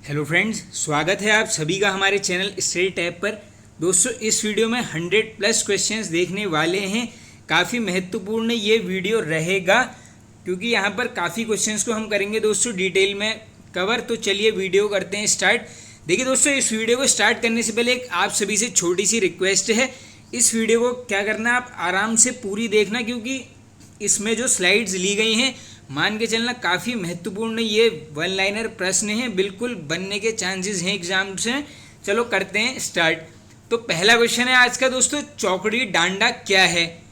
Hello friends, स्वागत है आप सभी का हमारे चैनल स्टडी टैब पर। दोस्तों, इस वीडियो में 100+ क्वेश्चंस देखने वाले हैं। काफ़ी महत्वपूर्ण ये वीडियो रहेगा क्योंकि यहाँ पर काफ़ी क्वेश्चंस को हम करेंगे दोस्तों डिटेल में कवर। तो चलिए वीडियो करते हैं स्टार्ट। देखिए दोस्तों, इस वीडियो को स्टार्ट करने से पहले एक आप सभी से छोटी सी रिक्वेस्ट है। इस वीडियो को क्या करना है, आप आराम से पूरी देखना क्योंकि इसमें जो स्लाइड्स ली गई हैं मान के चलना काफ़ी महत्वपूर्ण ये वन लाइनर प्रश्न हैं, बिल्कुल बनने के चांसेस हैं एग्जाम से। चलो करते हैं स्टार्ट। तो पहला क्वेश्चन है आज का दोस्तों, चौकड़ी डांडा क्या है।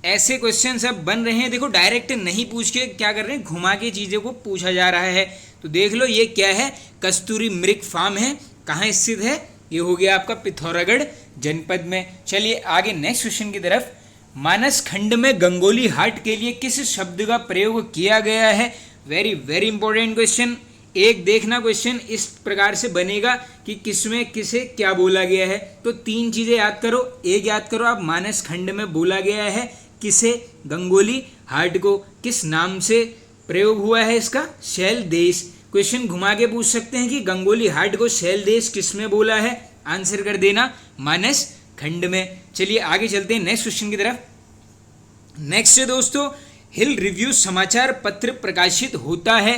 ऐसे क्वेश्चन सब बन रहे हैं। देखो, डायरेक्ट नहीं पूछ के क्या कर रहे हैं, घुमा के चीज़ों को पूछा जा रहा है। तो देख लो ये क्या है, कस्तूरी मृग फार्म है। कहाँ स्थित है, ये हो गया आपका पिथौरागढ़ जनपद में। चलिए आगे नेक्स्ट क्वेश्चन की तरफ। मानस खंड में गंगोली हाट के लिए किस शब्द का प्रयोग किया गया है। Very very important question. एक देखना, क्वेश्चन इस प्रकार से बनेगा कि किसमें किसे क्या बोला गया है। तो तीन चीजें याद करो। एक याद करो आप, मानस खंड में बोला गया है किसे, गंगोली हाट को। किस नाम से प्रयोग हुआ है इसका, शैल देश। क्वेश्चन घुमा के पूछ सकते हैं कि गंगोली हाट को शैल देश किसमें बोला है, आंसर कर देना मानस खंड में। चलिए आगे चलते हैं नेक्स्ट क्वेश्चन की तरफ। नेक्स्ट है दोस्तों, हिल रिव्यू समाचार पत्र प्रकाशित होता है।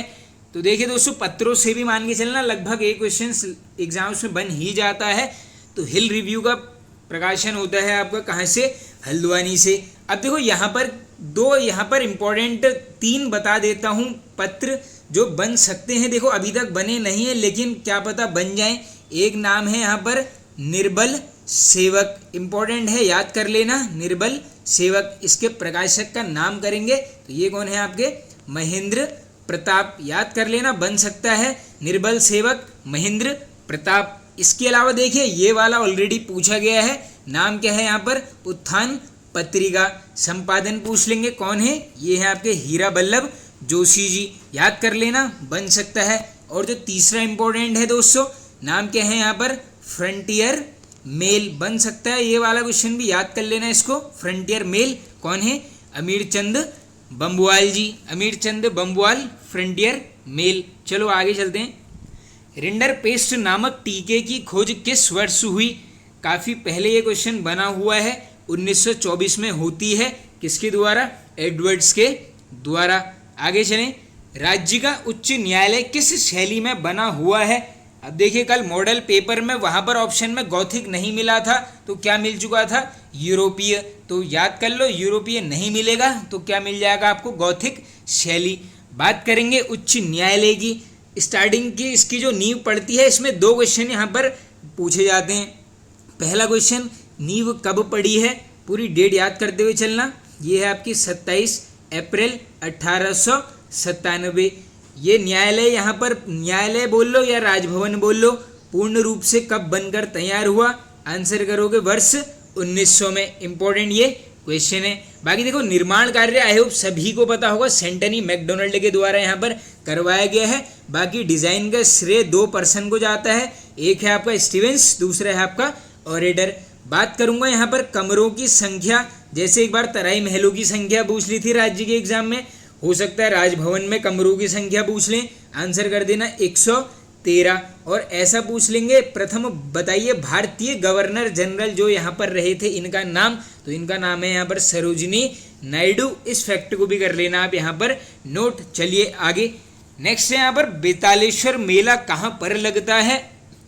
तो देखिए दोस्तों, पत्रों से भी मान के चलना लगभग एक क्वेश्चन एग्जाम्स में बन ही जाता है। तो हिल रिव्यू का प्रकाशन होता है आपका कहाँ से, हल्द्वानी से। अब देखो यहाँ पर इंपॉर्टेंट 3 बता देता हूँ पत्र जो बन सकते हैं। देखो अभी तक बने नहीं है लेकिन क्या पता बन जाएं। एक नाम है यहाँ पर निर्बल सेवक, इंपॉर्टेंट है, याद कर लेना, निर्बल सेवक। इसके प्रकाशक का नाम करेंगे तो ये कौन है आपके, महेंद्र प्रताप, याद कर लेना, बन सकता है निर्बल सेवक महेंद्र प्रताप। इसके अलावा देखिए ये वाला ऑलरेडी पूछा गया है, नाम क्या है यहाँ पर, उत्थान पत्रिका। संपादन पूछ लेंगे कौन है, ये है आपके हीरा बल्लभ जोशी जी, याद कर लेना, बन सकता है। और जो तीसरा इंपॉर्टेंट है दोस्तों, नाम क्या है यहाँ पर, फ्रंटियर मेल, बन सकता है। ये वाला क्वेश्चन भी याद कर लेना इसको, फ्रंटियर मेल कौन है, अमीर चंद बम्बुआल जी, अमीर चंद बम्बुआल, फ्रंटियर मेल। चलो आगे चलते हैं। रिंडर पेस्ट नामक टीके की खोज किस वर्ष हुई। काफ़ी पहले ये क्वेश्चन बना हुआ है, 1924 में होती है। किसके द्वारा, एडवर्ड्स के द्वारा। आगे चलें। राज्य का उच्च न्यायालय किस शैली में बना हुआ है। अब देखिए, कल मॉडल पेपर में वहाँ पर ऑप्शन में गौथिक नहीं मिला था तो क्या मिल चुका था, यूरोपीय। तो याद कर लो, यूरोपीय नहीं मिलेगा तो क्या मिल जाएगा आपको, गौथिक शैली। बात करेंगे उच्च न्यायालय की, स्टार्टिंग की इसकी जो नींव पड़ती है, इसमें 2 क्वेश्चन यहाँ पर पूछे जाते हैं। पहला क्वेश्चन, नींव कब पड़ी है, पूरी डेट याद करते हुए चलना। ये है आपकी 27 अप्रैल 1897। ये न्यायालय, यहाँ पर न्यायालय बोल लो या राजभवन बोल लो, पूर्ण रूप से कब बनकर तैयार हुआ, आंसर करोगे वर्ष 1900 में। इंपॉर्टेंट ये क्वेश्चन है। बाकी देखो, निर्माण कार्य आई होप सभी को पता होगा, सेंटनी मैकडोनल्ड के द्वारा यहाँ पर करवाया गया है। बाकी डिजाइन का श्रेय 2 पर्सन को जाता है, एक है आपका स्टीवेंस, दूसरा है आपका ऑरेडर। बात करूंगा यहाँ पर कमरों की संख्या, जैसे एक बार तराई महलों की संख्या पूछ ली थी राज्य के एग्जाम में, हो सकता है राजभवन में कमरों की संख्या पूछ लें, आंसर कर देना 113। और ऐसा पूछ लेंगे, प्रथम बताइए भारतीय गवर्नर जनरल जो यहाँ पर रहे थे, इनका नाम। तो इनका नाम है यहाँ पर सरोजिनी नायडू। इस फैक्ट को भी कर लेना आप यहाँ पर नोट। चलिए आगे नेक्स्ट है यहाँ पर, बेतालेश्वर मेला कहाँ पर लगता है।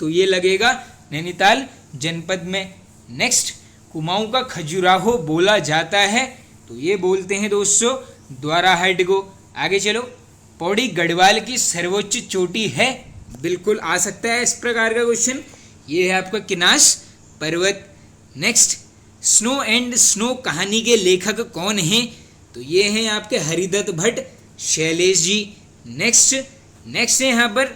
तो ये लगेगा नैनीताल जनपद में। नेक्स्ट, कुमाऊं का खजुराहो बोला जाता है। तो ये बोलते हैं दोस्तों द्वारा हाइट को। आगे चलो, पौड़ी गढ़वाल की सर्वोच्च चोटी है, बिल्कुल आ सकता है इस प्रकार का क्वेश्चन। ये है आपका किनाश पर्वत। नेक्स्ट, स्नो एंड स्नो कहानी के लेखक कौन हैं। तो ये हैं आपके हरिदत्त भट्ट शैलेश जी। नेक्स्ट है यहाँ पर,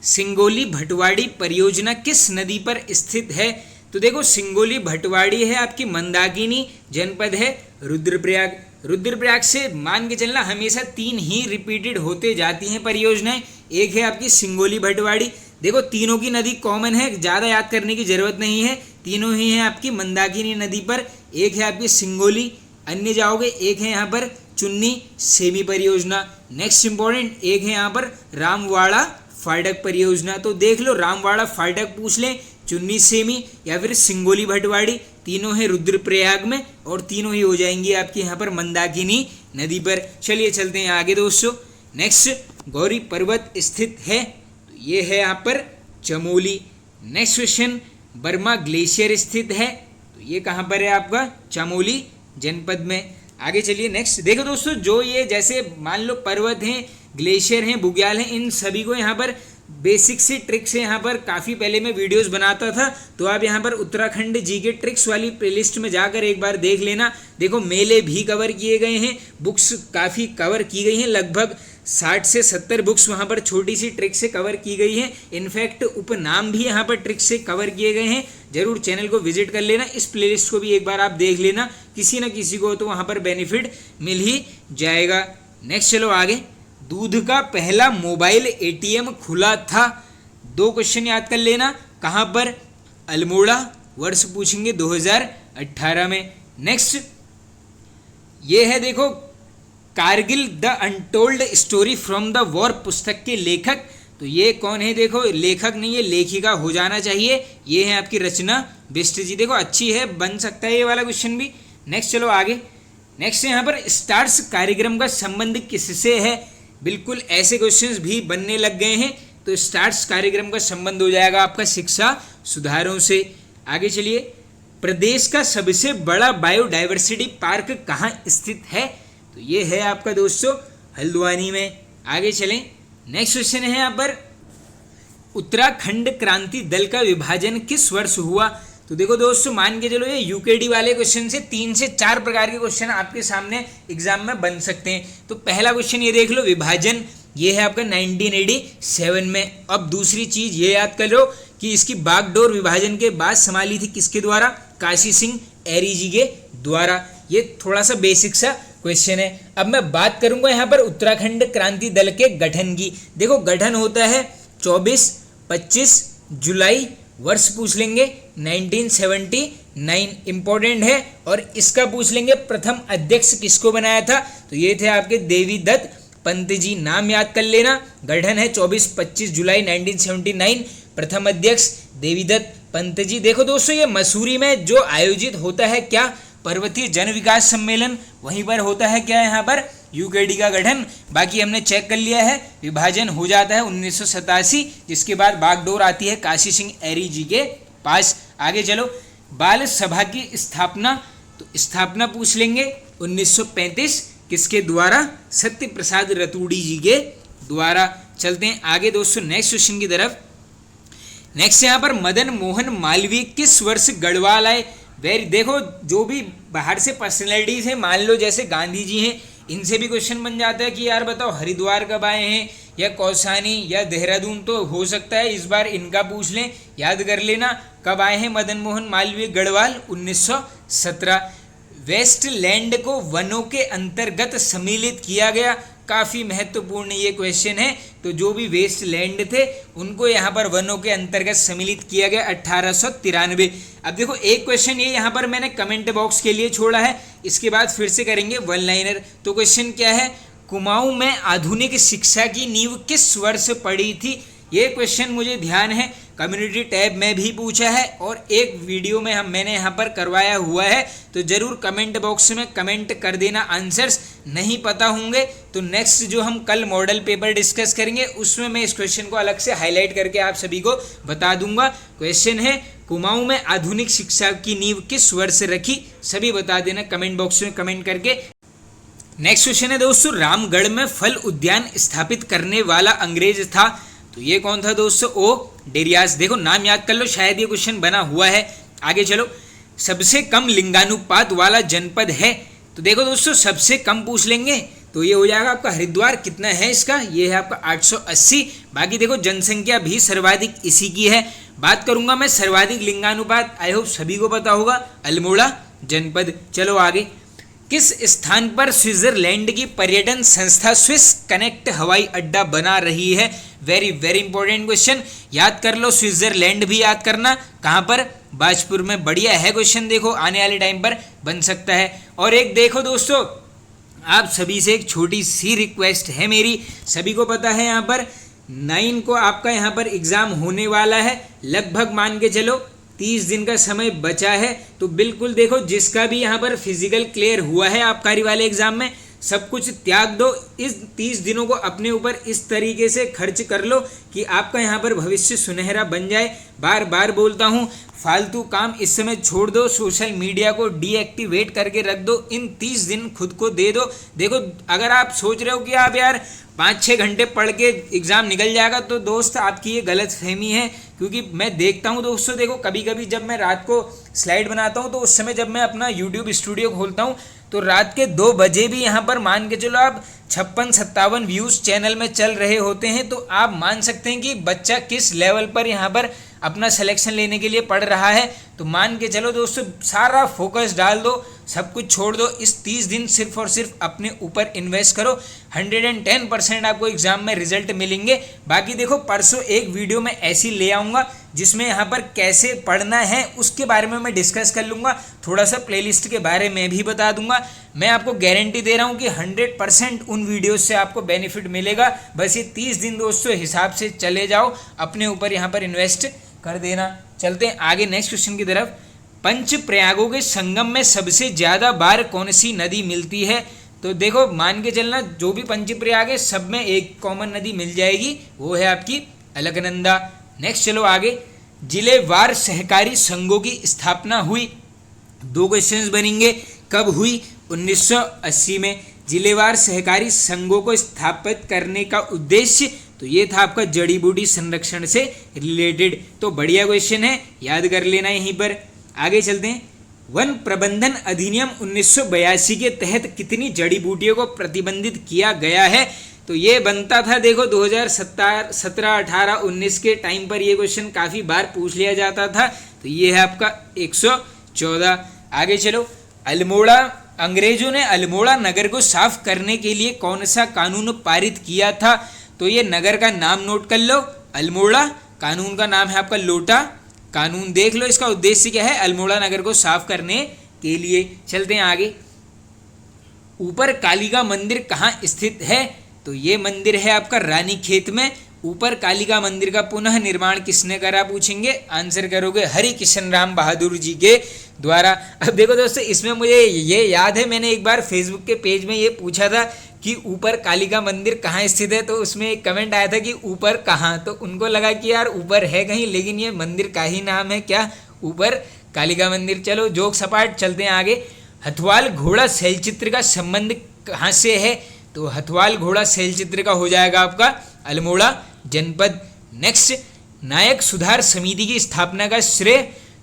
सिंगोली भटवाड़ी परियोजना किस नदी पर स्थित है। तो देखो, सिंगोली भटवाड़ी है आपकी मंदाकिनी जनपद है, रुद्रप्रयाग। रुद्रप्रयाग से मान के चलना हमेशा 3 ही रिपीटेड होते जाती हैं परियोजनाएं। एक है आपकी सिंगोली भटवाड़ी। देखो तीनों की नदी कॉमन है, ज़्यादा याद करने की जरूरत नहीं है, तीनों ही हैं आपकी मंदाकिनी नदी पर। एक है आपकी सिंगोली, अन्य जाओगे, एक है यहाँ पर चुन्नी सेमी परियोजना। नेक्स्ट इंपॉर्टेंट, एक है यहाँ पर रामवाड़ा फाटक परियोजना, तो देख लो रामवाड़ा फाटक पूछ लें, चुन्नी सेमी या फिर सिंगोली भटवाड़ी, तीनों हैं रुद्रप्रयाग में और तीनों ही हो जाएंगी आपके यहाँ पर मंदाकिनी नदी पर। चलिए चलते हैं आगे दोस्तों। नेक्स्ट गौरी पर्वत स्थित है, तो ये है यहाँ पर Chamoli. Next question Burma glacier स्थित है, तो ये कहाँ पर है आपका चमोली जनपद में। आगे चलिए नेक्स्ट देखो दोस्तों, जो ये जैसे मान लो पर्वत हैं, ग्लेशियर हैं, बुग्याल हैं, इन सभी को यहाँ पर बेसिक सी ट्रिक्स से यहाँ पर काफ़ी पहले मैं वीडियोस बनाता था, तो आप यहाँ पर उत्तराखंड जी के ट्रिक्स वाली प्लेलिस्ट में जाकर एक बार देख लेना। देखो मेले भी कवर किए गए हैं, बुक्स काफ़ी कवर की गई हैं, लगभग 60 से 70 बुक्स वहाँ पर छोटी सी ट्रिक से कवर की गई हैं। इनफैक्ट उपनाम भी यहाँ पर ट्रिक से कवर किए गए हैं। जरूर चैनल को विजिट कर लेना, इस प्लेलिस्ट को भी एक बार आप देख लेना, किसी न किसी को तो वहाँ पर बेनिफिट मिल ही जाएगा। नेक्स्ट चलो आगे। दूध का पहला मोबाइल एटीएम खुला था, 2 क्वेश्चन याद कर लेना, कहाँ पर? अल्मोड़ा, वर्ष पूछेंगे 2018 में। नेक्स्ट ये है देखो Kargil the untold story from the war पुस्तक के लेखक, तो ये कौन है? देखो लेखक नहीं है, लेखिका हो जाना चाहिए। ये है आपकी रचना बिष्ट जी। देखो अच्छी है, बन सकता है ये वाला क्वेश्चन भी। नेक्स्ट चलो आगे। नेक्स्ट यहाँ पर स्टार्स कार्यक्रम का संबंध किससे है? बिल्कुल ऐसे क्वेश्चंस भी बनने लग गए हैं, तो स्टार्स कार्यक्रम का संबंध हो जाएगा आपका शिक्षा सुधारों से। आगे चलिए। प्रदेश का सबसे बड़ा बायोडाइवर्सिटी पार्क कहाँ स्थित है? तो ये है आपका दोस्तों हल्द्वानी में। आगे चलें। नेक्स्ट क्वेश्चन है यहाँ पर उत्तराखंड क्रांति दल का विभाजन किस वर्ष हुआ? तो देखो दोस्तों मान के चलो ये यूकेडी वाले क्वेश्चन से 3 से 4 प्रकार के क्वेश्चन आपके सामने एग्जाम में बन सकते हैं। तो पहला क्वेश्चन ये देख लो, विभाजन ये है आपका 1987 में। अब दूसरी चीज ये याद कर लो कि इसकी बागडोर विभाजन के बाद संभाली थी किसके द्वारा? काशी सिंह एरी जी के द्वारा। ये थोड़ा सा बेसिक सा क्वेश्चन है। अब मैं बात करूंगा यहाँ पर उत्तराखंड क्रांति दल के गठन की। देखो गठन होता है 24-25 जुलाई, वर्ष पूछ लेंगे 1979, इंपॉर्टेंट है। और इसका पूछ लेंगे प्रथम अध्यक्ष किसको बनाया था? तो ये थे आपके देवी दत्त पंत जी, नाम याद कर लेना। गठन है 24-25 जुलाई 1979, प्रथम अध्यक्ष देवी दत्त पंत जी। देखो दोस्तों ये मसूरी में जो आयोजित होता है क्या? पर्वतीय जन विकास सम्मेलन, वहीं पर होता है क्या यहाँ पर? यूकेडी का गठन। बाकी हमने चेक कर लिया है, विभाजन हो जाता है 1987, जिसके बाद बागडोर आती है काशी सिंह एरी जी के पास। आगे चलो। बाल सभा की स्थापना, तो स्थापना पूछ लेंगे 1935, किसके द्वारा? सत्य प्रसाद रतूड़ी जी के द्वारा। चलते हैं आगे दोस्तों नेक्स्ट क्वेश्चन की तरफ। नेक्स्ट यहाँ पर मदन मोहन मालवीय किस वर्ष गढ़वाल आए? वेरी देखो जो भी बाहर से पर्सनैलिटीज हैं, मान लो जैसे गांधी जी हैं, इनसे भी क्वेश्चन बन जाता है कि यार बताओ हरिद्वार कब आए हैं, या कौसानी या देहरादून, तो हो सकता है इस बार इनका पूछ लें, याद कर लेना कब आए हैं मदन मोहन मालवीय गढ़वाल? 1917। वेस्टलैंड को वनों के अंतर्गत सम्मिलित किया गया, काफ़ी महत्वपूर्ण ये क्वेश्चन है। तो जो भी वेस्टलैंड थे उनको यहाँ पर वनों के अंतर्गत सम्मिलित किया गया 1893। अब देखो एक क्वेश्चन ये यहाँ पर मैंने कमेंट बॉक्स के लिए छोड़ा है, इसके बाद फिर से करेंगे वन लाइनर। तो क्वेश्चन क्या है? कुमाऊं में आधुनिक शिक्षा की नींव किस वर्ष पड़ी थी? ये क्वेश्चन मुझे ध्यान है, कम्युनिटी टैब में भी पूछा है और एक वीडियो में मैंने यहाँ पर करवाया हुआ है, तो ज़रूर कमेंट बॉक्स में कमेंट कर देना आंसर्स। नहीं पता होंगे तो नेक्स्ट जो हम कल मॉडल पेपर डिस्कस करेंगे उसमें मैं इस क्वेश्चन को अलग से हाईलाइट करके आप सभी को बता दूंगा। क्वेश्चन है कुमाऊं में आधुनिक शिक्षा की नींव किस वर्ष रखी? सभी बता देना कमेंट बॉक्स में कमेंट करके। नेक्स्ट क्वेश्चन है दोस्तों, रामगढ़ में फल उद्यान स्थापित करने वाला अंग्रेज था, तो ये कौन था दोस्तों? ओ डेरियास। देखो नाम याद कर लो, शायद ये क्वेश्चन बना हुआ है। आगे चलो। सबसे कम लिंगानुपात वाला जनपद है, तो देखो दोस्तों सबसे कम पूछ लेंगे तो ये हो जाएगा आपका हरिद्वार। कितना है इसका? ये है आपका 880। बाकी देखो जनसंख्या भी सर्वाधिक इसी की है। बात करूंगा मैं सर्वाधिक लिंगानुपात, आई होप सभी को पता होगा, अल्मोड़ा जनपद। चलो आगे। किस स्थान पर स्विट्जरलैंड की पर्यटन संस्था स्विस कनेक्ट हवाई अड्डा बना रही है? वेरी वेरी इंपॉर्टेंट क्वेश्चन, याद कर लो। स्विट्जरलैंड भी याद करना, कहाँ पर? बाजपुर में। बढ़िया है क्वेश्चन, देखो आने वाले टाइम पर बन सकता है। और एक देखो दोस्तों, आप सभी से एक छोटी सी रिक्वेस्ट है मेरी, सभी को पता है यहाँ पर 9 को आपका यहाँ पर एग्ज़ाम होने वाला है। लगभग मान के चलो 30 दिन का समय बचा है। तो बिल्कुल देखो, जिसका भी यहाँ पर फिजिकल क्लियर हुआ है आबकारी वाले एग्ज़ाम में, सब कुछ त्याग दो। इस 30 दिनों को अपने ऊपर इस तरीके से खर्च कर लो कि आपका यहाँ पर भविष्य सुनहरा बन जाए। बार बार बोलता हूँ, फालतू काम इस समय छोड़ दो, सोशल मीडिया को डीएक्टिवेट करके रख दो, इन 30 दिन खुद को दे दो। देखो, अगर आप सोच रहे हो कि आप यार 5-6 घंटे पढ़ के एग्ज़ाम निकल जाएगा, तो दोस्त आपकी ये गलत फहमी है। क्योंकि मैं देखता हूँ दोस्तों, देखो कभी कभी जब मैं रात को स्लाइड बनाता हूँ, तो उस समय जब मैं अपना यूट्यूब स्टूडियो खोलता हूँ, तो रात के 2 बजे भी यहाँ पर मान के चलो आप 56-57 व्यूज़ चैनल में चल रहे होते हैं। तो आप मान सकते हैं कि बच्चा किस लेवल पर यहाँ पर अपना सिलेक्शन लेने के लिए पढ़ रहा है। तो मान के चलो दोस्तों, सारा फोकस डाल दो, सब कुछ छोड़ दो। इस 30 दिन सिर्फ और सिर्फ अपने ऊपर इन्वेस्ट करो। 110% आपको एग्जाम में रिजल्ट मिलेंगे। बाकी देखो, परसों एक वीडियो में ऐसी ले आऊँगा जिसमें यहाँ पर कैसे पढ़ना है उसके बारे में मैं डिस्कस कर लूँगा। थोड़ा सा प्लेलिस्ट के बारे में भी बता दूंगा। मैं आपको गारंटी दे रहा हूँ कि 100% उन वीडियोस से आपको बेनिफिट मिलेगा। बस ये 30 दिन दोस्तों हिसाब से चले जाओ, अपने ऊपर यहाँ पर इन्वेस्ट कर देना। चलते हैं आगे नेक्स्ट क्वेश्चन की तरफ। पंच प्रयागों के संगम में सबसे ज़्यादा बार कौन सी नदी मिलती है? तो देखो, मान के चलना, जो भी पंच प्रयाग है सब में एक कॉमन नदी मिल जाएगी, वो है आपकी अलकनंदा। नेक्स्ट चलो आगे। जिलेवार सहकारी संघों की स्थापना हुई? 2 क्वेश्चंस बनेंगे। कब हुई? 1980 में। जिलेवार सहकारी संघों को स्थापित करने का उद्देश्य, तो ये था आपका जड़ी बूटी संरक्षण से रिलेटेड। तो बढ़िया क्वेश्चन है, याद कर लेना यहीं पर। आगे चलते हैं। वन प्रबंधन अधिनियम 1982 के तहत कितनी जड़ी बूटियों को प्रतिबंधित किया गया है? तो ये बनता था, देखो 2017, 18, 19 के टाइम पर ये क्वेश्चन काफ़ी बार पूछ लिया जाता था। तो ये है आपका 114। आगे चलो। अल्मोड़ा, अंग्रेजों ने अल्मोड़ा नगर को साफ करने के लिए कौन सा कानून पारित किया था? तो ये नगर का नाम नोट कर लो, अल्मोड़ा। कानून का नाम है आपका लोटा कानून। देख लो इसका उद्देश्य क्या है, अल्मोड़ा नगर को साफ करने के लिए। चलते हैं आगे। ऊपर कालिका मंदिर कहाँ स्थित है? तो ये मंदिर है आपका रानीखेत में। ऊपर कालिका मंदिर का पुनः निर्माण किसने करा पूछेंगे, आंसर करोगे हरि किशन राम बहादुर जी के द्वारा। अब देखो दोस्तों, इसमें मुझे ये याद है, मैंने एक बार फेसबुक के पेज में ये पूछा था कि ऊपर कालिका मंदिर कहाँ स्थित है, तो उसमें एक कमेंट आया था कि ऊपर कहाँ। तो उनको लगा कि यार ऊपर है कहीं, लेकिन ये मंदिर का ही नाम है क्या, ऊपर कालिका मंदिर। चलो जोक सपाट, चलते हैं आगे। हथवाल घोड़ा शैलचित्र का संबंध कहाँ से है? तो हथवाल घोड़ा शैलचित्र का हो जाएगा आपका अल्मोड़ा जनपद। नेक्स्ट, नायक सुधार समिति की स्थापना का श्रेय,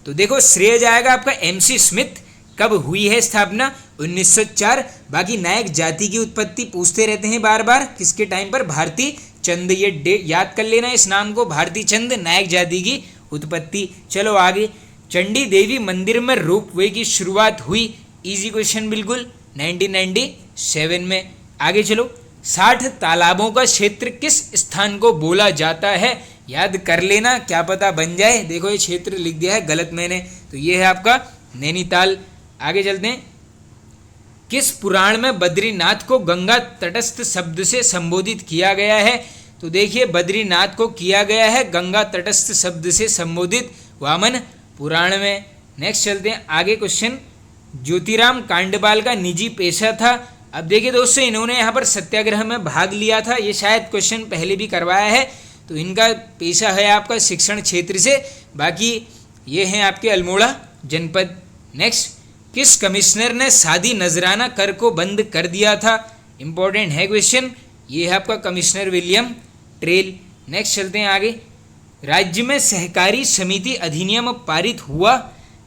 तो देखो श्रेय जाएगा आपका MC स्मिथ। कब हुई है स्थापना? 1904। बाकी नायक जाति की उत्पत्ति पूछते रहते हैं बार बार, किसके टाइम पर? भारती चंद। ये याद कर लेना इस नाम को, भारती चंद, नायक जाति की उत्पत्ति। चलो आगे। चंडी देवी मंदिर में रोपवे की शुरुआत हुई? इजी क्वेश्चन बिल्कुल, 1997 में। आगे चलो। 60 तालाबों का क्षेत्र किस स्थान को बोला जाता है? याद कर लेना, क्या पता बन जाए। देखो ये क्षेत्र लिख दिया है गलत मैंने, तो ये है आपका नैनीताल। आगे चलते हैं। किस पुराण में बद्रीनाथ को गंगा तटस्थ शब्द से संबोधित किया गया है? तो देखिए, बद्रीनाथ को किया गया है गंगा तटस्थ शब्द से संबोधित वामन पुराण में। नेक्स्ट चलते हैं आगे क्वेश्चन। ज्योतिराम कांडपाल का निजी पेशा था? अब देखिए दोस्तों, इन्होंने यहाँ पर सत्याग्रह में भाग लिया था, ये शायद क्वेश्चन पहले भी करवाया है। तो इनका पेशा है आपका शिक्षण क्षेत्र से। बाकी ये हैं आपके अल्मोड़ा जनपद। नेक्स्ट, किस कमिश्नर ने सादी नजराना कर को बंद कर दिया था? इंपॉर्टेंट है क्वेश्चन, ये है आपका कमिश्नर विलियम ट्रेल। नेक्स्ट चलते हैं आगे। राज्य में सहकारी समिति अधिनियम पारित हुआ?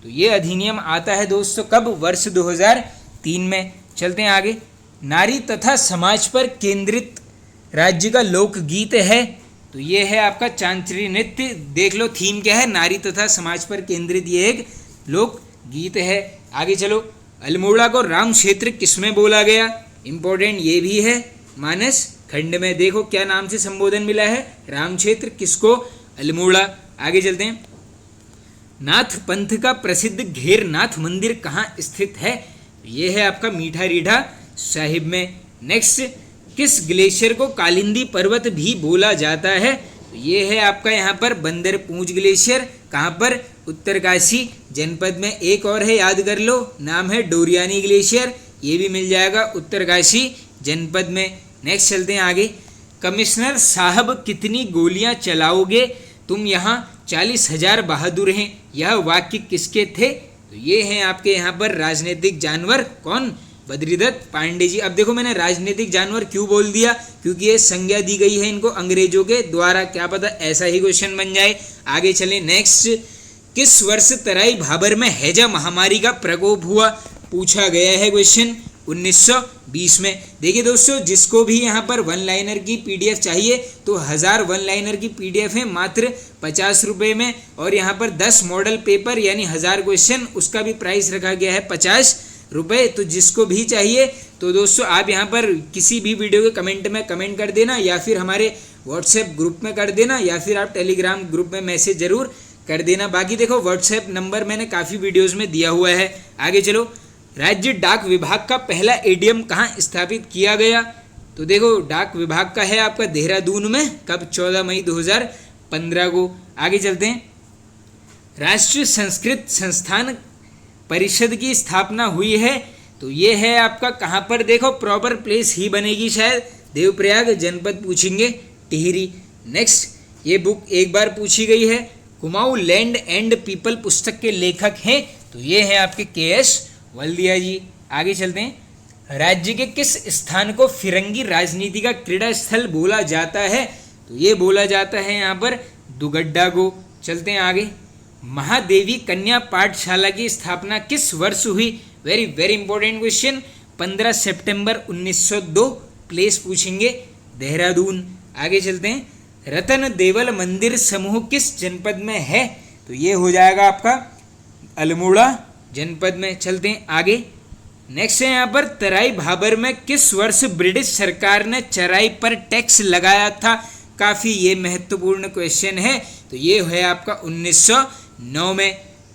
तो ये अधिनियम आता है दोस्तों कब? वर्ष 2003 में। चलते हैं आगे। नारी तथा समाज पर केंद्रित राज्य का लोकगीत है? तो ये है आपका चांचरी नृत्य। देख लो थीम क्या है, नारी तथा समाज पर केंद्रित ये एक लोक गीत है। आगे चलो। अल्मोड़ा को राम क्षेत्र किसमें बोला गया? इंपॉर्टेंट ये भी है, मानस खंड में। देखो क्या नाम से संबोधन मिला है, राम क्षेत्र। किसको? अल्मोड़ा। आगे चलते हैं। नाथ पंथ का प्रसिद्ध घेरनाथ मंदिर कहाँ स्थित है? ये है आपका मीठा रीठा साहिब में। नेक्स्ट, किस ग्लेशियर को कालिंदी पर्वत भी बोला जाता है? तो ये है आपका यहाँ पर बंदरपूंछ ग्लेशियर। कहाँ पर? उत्तरकाशी जनपद में। एक और है, याद कर लो, नाम है डोरियानी ग्लेशियर, ये भी मिल जाएगा उत्तरकाशी जनपद में। नेक्स्ट चलते हैं आगे। कमिश्नर साहब कितनी गोलियां चलाओगे, तुम यहाँ 40,000 बहादुर हैं, यह वाक्य किसके थे? तो ये हैं आपके यहाँ पर राजनीतिक जानवर। कौन? बद्रीदत्त पांडे जी। अब देखो मैंने राजनीतिक जानवर क्यों बोल दिया, क्योंकि ये संज्ञा दी गई है इनको अंग्रेजों के द्वारा। क्या पता ऐसा ही क्वेश्चन बन जाए। आगे चले नेक्स्ट। किस वर्ष तराई भाबर में हैजा महामारी का प्रकोप हुआ? पूछा गया है क्वेश्चन 1920 में। देखिए दोस्तों, जिसको भी यहाँ पर वन लाइनर की पीडीएफ चाहिए तो 1000 वन लाइनर की पीडीएफ है मात्र 50 रुपये में, और यहाँ पर 10 मॉडल पेपर यानी 1000 क्वेश्चन, उसका भी प्राइस रखा गया है 50 रुपये। तो जिसको भी चाहिए तो दोस्तों आप यहाँ पर किसी भी वीडियो के कमेंट में कमेंट कर देना, या फिर हमारे व्हाट्सएप ग्रुप में कर देना, या फिर आप टेलीग्राम ग्रुप में मैसेज जरूर कर देना। बाकी देखो व्हाट्सएप नंबर मैंने काफ़ी वीडियोज़ में दिया हुआ है। आगे चलो। राज्य डाक विभाग का पहला एडीएम कहाँ स्थापित किया गया? तो देखो डाक विभाग का है आपका देहरादून में। कब? 14 मई 2015 को। आगे चलते हैं। राष्ट्रीय संस्कृत संस्थान परिषद की स्थापना हुई है, तो ये है आपका कहाँ पर? देखो प्रॉपर प्लेस ही बनेगी शायद, देवप्रयाग जनपद पूछेंगे, टिहरी। नेक्स्ट, ये बुक एक बार पूछी गई है। कुमाऊं लैंड एंड पीपल पुस्तक के लेखक हैं, तो ये हैं आपके KS वल्दिया जी। आगे चलते हैं। राज्य के किस स्थान को फिरंगी राजनीति का क्रीड़ा स्थल बोला जाता है? तो ये बोला जाता है यहाँ पर दुगड्डा को। चलते हैं आगे। महादेवी कन्या पाठशाला की स्थापना किस वर्ष हुई? Very very important question. 15 सितंबर 1902। प्लेस पूछेंगे देहरादून। आगे चलते हैं। रतन देवल मंदिर समूह किस जनपद में है? तो ये हो जाएगा आपका अल्मोड़ा जनपद में। चलते हैं आगे। नेक्स्ट है यहाँ पर तराई भाबर में किस वर्ष ब्रिटिश सरकार ने चराई पर टैक्स लगाया था? काफ़ी ये महत्वपूर्ण क्वेश्चन है। तो ये है आपका 1909 में।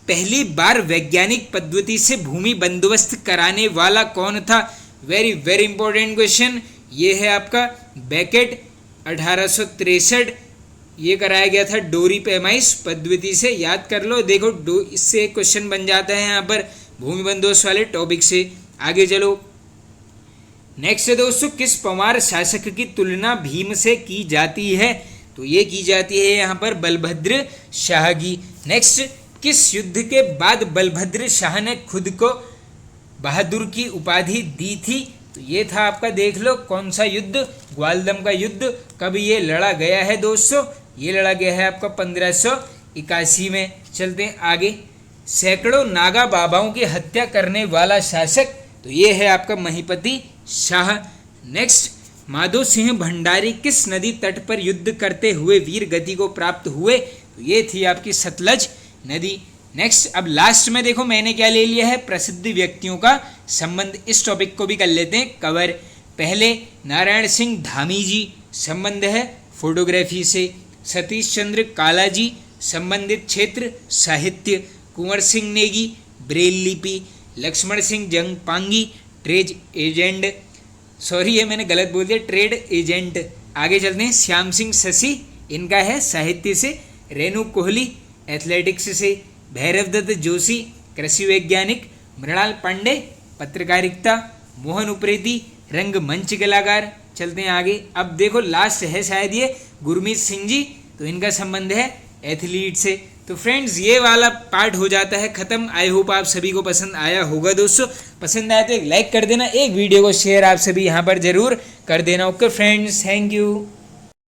पहली बार वैज्ञानिक पद्धति से भूमि बंदोबस्त कराने वाला कौन था? Very very important question. ये है आपका बेकेट। 1863 ये कराया गया था डोरी पैमाइश पद्धति से। याद कर लो। देखो इससे एक क्वेश्चन बन जाता है यहाँ पर भूमि बंदोबस्त वाले टॉपिक से। आगे चलो। नेक्स्ट है दोस्तों, किस पंवार शासक की तुलना भीम से की जाती है? तो ये की जाती है यहाँ पर बलभद्र शाह की। नेक्स्ट, किस युद्ध के बाद बलभद्र शाह ने खुद को बहादुर की उपाधि दी थी? तो ये था आपका, देख लो कौन सा युद्ध? ग्वालदम का युद्ध। कब ये लड़ा गया है दोस्तों? ये लड़ा गया है आपका 1581 में। चलते हैं आगे। सैकड़ों नागा बाबाओं की हत्या करने वाला शासक? तो ये है आपका महिपति शाह। नेक्स्ट, माधो सिंह भंडारी किस नदी तट पर युद्ध करते हुए वीर गति को प्राप्त हुए? तो ये थी आपकी सतलज नदी। नेक्स्ट, अब लास्ट में देखो मैंने क्या ले लिया है, प्रसिद्ध व्यक्तियों का संबंध। इस टॉपिक को भी कर लेते हैं कवर। पहले नारायण सिंह धामी जी, संबंध है फोटोग्राफी से। सतीश चंद्र काला जी, संबंधित क्षेत्र साहित्य। कुंवर सिंह नेगी, ब्रेल लिपि। Lakshman Singh Jangpangi, trade agent. Sorry ये मैंने गलत बोल दिया, ट्रेड एजेंट। आगे चलते हैं। श्याम सिंह शशि, इनका है साहित्य से। रेणु कोहली एथलेटिक्स से। भैरव दत्त जोशी कृषि वैज्ञानिक। मृणाल पांडे पत्रकारिता। मोहन उप्रेती रंगमंच कलाकार। चलते हैं आगे। अब देखो लास्ट है शायद ये गुरमीत सिंह जी, तो इनका संबंध है एथलीट से। तो फ्रेंड्स ये वाला पार्ट हो जाता है ख़त्म। आई होप आप सभी को पसंद आया होगा दोस्तों। पसंद आया तो एक लाइक कर देना, एक वीडियो को शेयर आप सभी यहाँ पर जरूर कर देना। Okay friends, thank you.